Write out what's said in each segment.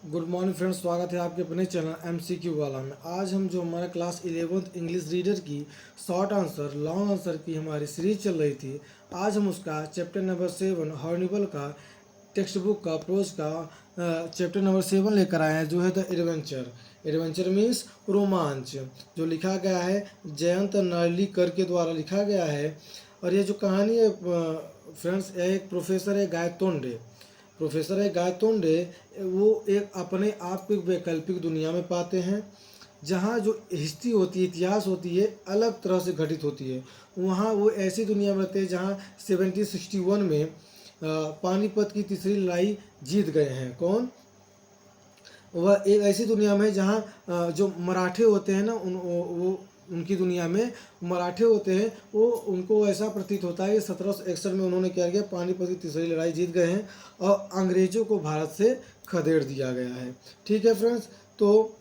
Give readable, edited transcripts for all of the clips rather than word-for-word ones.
Good morning friends, स्वागत है आपके अपने चैनल MCQ वाला में। आज हम जो हमारा क्लास 11th इंग्लिश रीडर की शॉर्ट आंसर लॉन्ग आंसर की हमारी सीरीज चल रही थी, आज हम उसका चैप्टर नंबर 7 हॉर्निबल का टेक्स्ट बुक का प्रोज का चैप्टर नंबर 7 लेकर आए हैं, जो है द एडवेंचर। एडवेंचर मीन्स रोमांच, जो लिखा गया है जयंत नार्लिकर के द्वारा लिखा गया है। और ये जो कहानी है फ्रेंड्स, यह एक प्रोफेसर है गायतोंडे। वो एक अपने आप को एक वैकल्पिक दुनिया में पाते हैं, जहाँ जो हिस्ट्री होती है, इतिहास होती है, अलग तरह से घटित होती है। वहाँ वो ऐसी दुनिया में रहते हैं जहाँ 1761 में पानीपत की तीसरी लड़ाई जीत गए हैं। कौन? वह एक ऐसी दुनिया में जहाँ जो मराठे होते हैं ना, वो उनकी दुनिया में मराठे होते हैं, वो उनको ऐसा प्रतीत होता है कि 1761 में उन्होंने क्या किया, पानीपत की तीसरी लड़ाई जीत गए हैं और अंग्रेजों को भारत से खदेड़ दिया गया है। ठीक है फ्रेंड्स, तो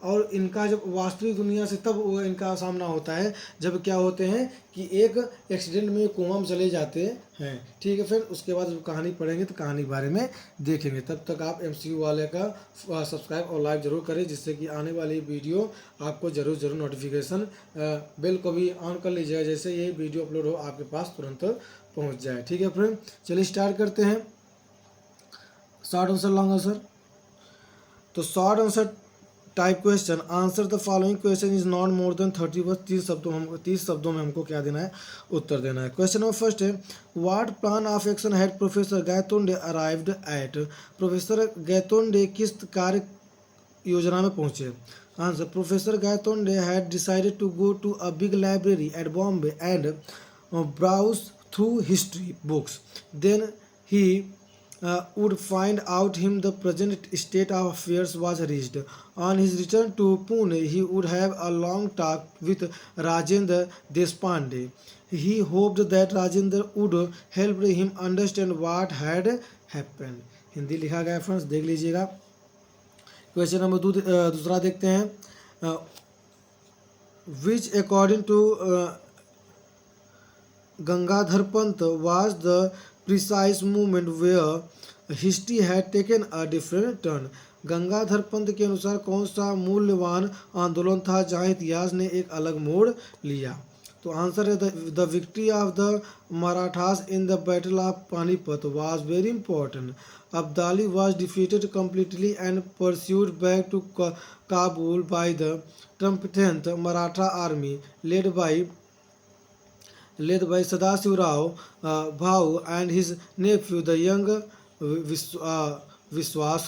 और इनका जब वास्तविक दुनिया से तब वो इनका सामना होता है जब क्या होते हैं कि एक एक्सीडेंट में कुआं में चले जाते हैं। ठीक है फ्रेंड, उसके बाद जब कहानी पढ़ेंगे तो कहानी के बारे में देखेंगे। तब तक आप MCQ वाले का सब्सक्राइब और लाइक जरूर करें, जिससे कि आने वाली वीडियो आपको जरूर नोटिफिकेशन बेल को भी ऑन कर लीजिएगा, जैसे ये वीडियो अपलोड हो आपके पास तुरंत पहुँच जाए। ठीक है फ्रेंड, चलिए स्टार्ट करते हैं। Short answer long answer. तो short answer type question, answer the following question is not more than 30 word. 30 शब्दों में हमको क्या देना है, उत्तर देना है। क्वेश्चन नंबर फर्स्ट है, what plan of action had professor Gaitonde arrived at. Professor Gaitonde किस कार्य योजना में पहुंचे। Answer, professor Gaitonde had decided to go to a big library at Bombay and browse through history books. Then he would find out him the present state of affairs was reached. On his return to Pune, he would have a long talk with Rajendra Deshpande. He hoped that Rajendra would help him understand what had happened. Hindi लिखा गया friends, देख लीजिएगा। Question number दूसरा देखते हैं। Which according to Gangadhar Pant was the precise moment where history had taken a different turn. Gangadhar Pant के अनुसार कौन सा मूल्यवान आंदोलन था जहां इतिहास ने एक अलग मोड़ लिया। तो आंसर है the victory of the Marathas in the battle of Panipat was very important. Abdali was defeated completely and pursued back to Kabul by the 10th Maratha army led by Sadashivrao Bhau and his nephew the young विश्वास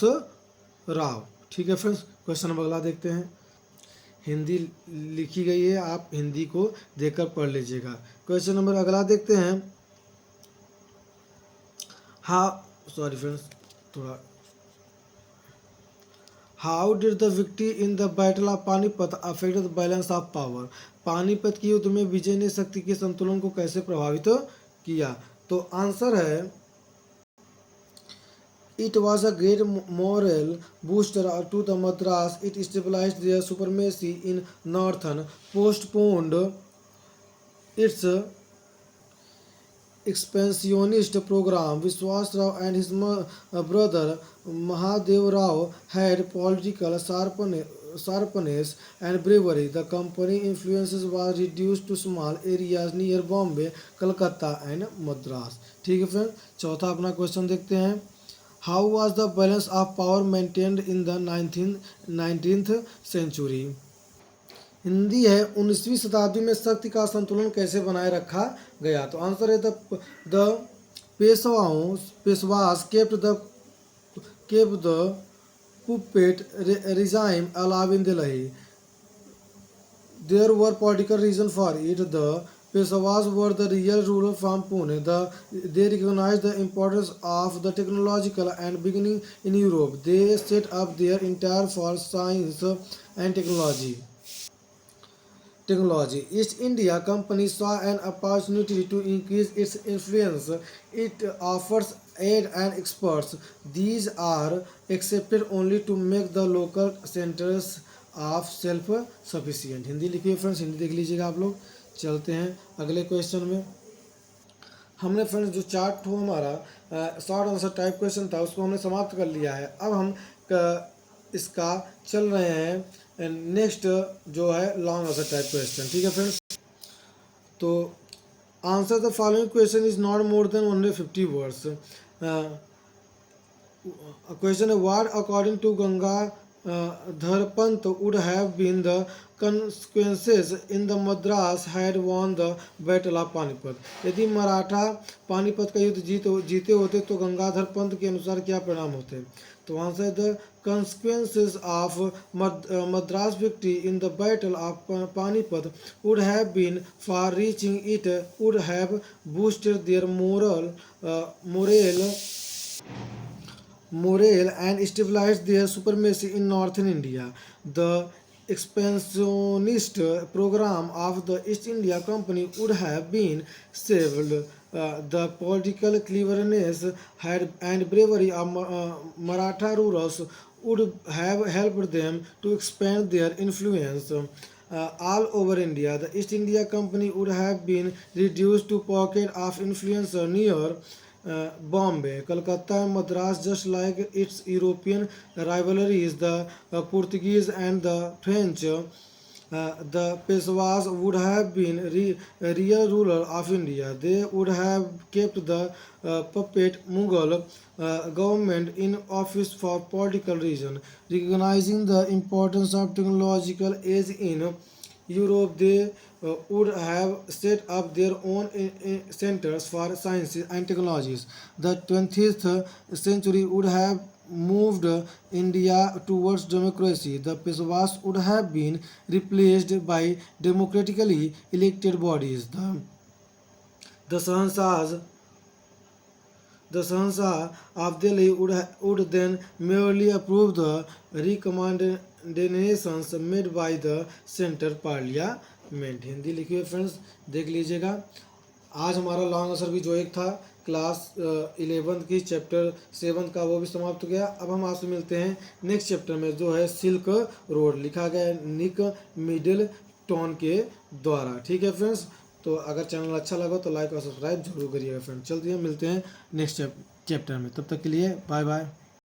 राव। ठीक है friends, question number अगला देखते हैं। हिंदी लिखी गई है, आप हिंदी को देखकर पढ़ लीजिएगा। क्वेश्चन नंबर अगला देखते हैं। सॉरी फ्रेंड्स, थोड़ा how did the victory in the battle of Panipat affect the balance of power. Panipat की युद्ध में विजय ने शक्ति के संतुलन को कैसे प्रभावित किया। तो आंसर है it was a great moral booster to the Madras. It stabilised their supremacy in northern, postponed its expansionist program. Vishwas Rao and his brother Mahadev Rao had political sharpness and bravery. The company influences was reduced to small areas near Bombay, Calcutta and Madras. ठीक है friend, चौथा अपना question देखते हैं। How was the balance of power maintained in the 19th century? Hindi है, 19वीं शताब्दी में शक्ति का संतुलन कैसे बनाए रखा गया। तो आंसर है the Peshwas kept the puppet regime alive in Delhi. There were political reasons for it. The Peshwas were the real ruler from Pune. They recognized the importance of the technological and beginning in Europe. They set up their entire for science and technology. East India Company saw an opportunity to increase its influence. It offers aid and experts. These are accepted only to make the local centers of self-sufficient. Hindi लिखिए friends, Hindi देख लीजिएगा आप लोग। चलते हैं अगले question में। हमने फ्रेंड्स जो 4 हमारा शॉर्ट आंसर टाइप क्वेश्चन था उसको हमने समाप्त कर लिया है। अब हम इसका चल रहे हैं नेक्स्ट जो है लॉन्ग आंसर टाइप क्वेश्चन। ठीक है फ्रेंड्स, तो answer the following question is not more than 150 words. क्वेश्चन है what according to Gangadhar Pant would have been the consequences in the Madras had won the battle of Panipat। यदि मराठा पानीपत का युद्ध जीते होते तो गंगाधर पंत के अनुसार क्या परिणाम होते। तो answer the consequences of Madras victory in the battle of Panipat would have been far reaching. It would have boosted their morale and stabilized their supremacy in northern India. The expansionist program of the East India Company would have been saved. The political cleverness and bravery of Maratha rulers would have helped them to expand their influence all over India. The East India Company would have been reduced to pocket of influence near Bombay, Calcutta, and Madras, just like its European rivalries, the Portuguese and the French. The Peshwas would have been real ruler of India. They would have kept the puppet Mughal government in office for political reasons. Recognizing the importance of technological age in Europe, they would have set up their own centers for sciences and technologies. The 20th century would have moved India towards democracy. The Peshwas would have been replaced by democratically elected bodies. The Sahansas the Sahnsah of Delhi would then merely approve the recommendations made by the Center Parliament। Hindi लिखी हुई friends देख लीजिएगा। आज हमारा long answer भी जो एक था क्लास 11 की चैप्टर 7 का वो भी समाप्त हो गया। अब हम आपसे मिलते हैं नेक्स्ट चैप्टर में जो है सिल्क रोड, लिखा गया है निक मिडिल टॉन के द्वारा। ठीक है फ्रेंड्स, तो अगर चैनल अच्छा लगा तो लाइक और सब्सक्राइब जरूर करिएगा फ्रेंड्स। चलते हैं मिलते हैं नेक्स्ट चैप्टर में, तब तक के लिए बाय बाय।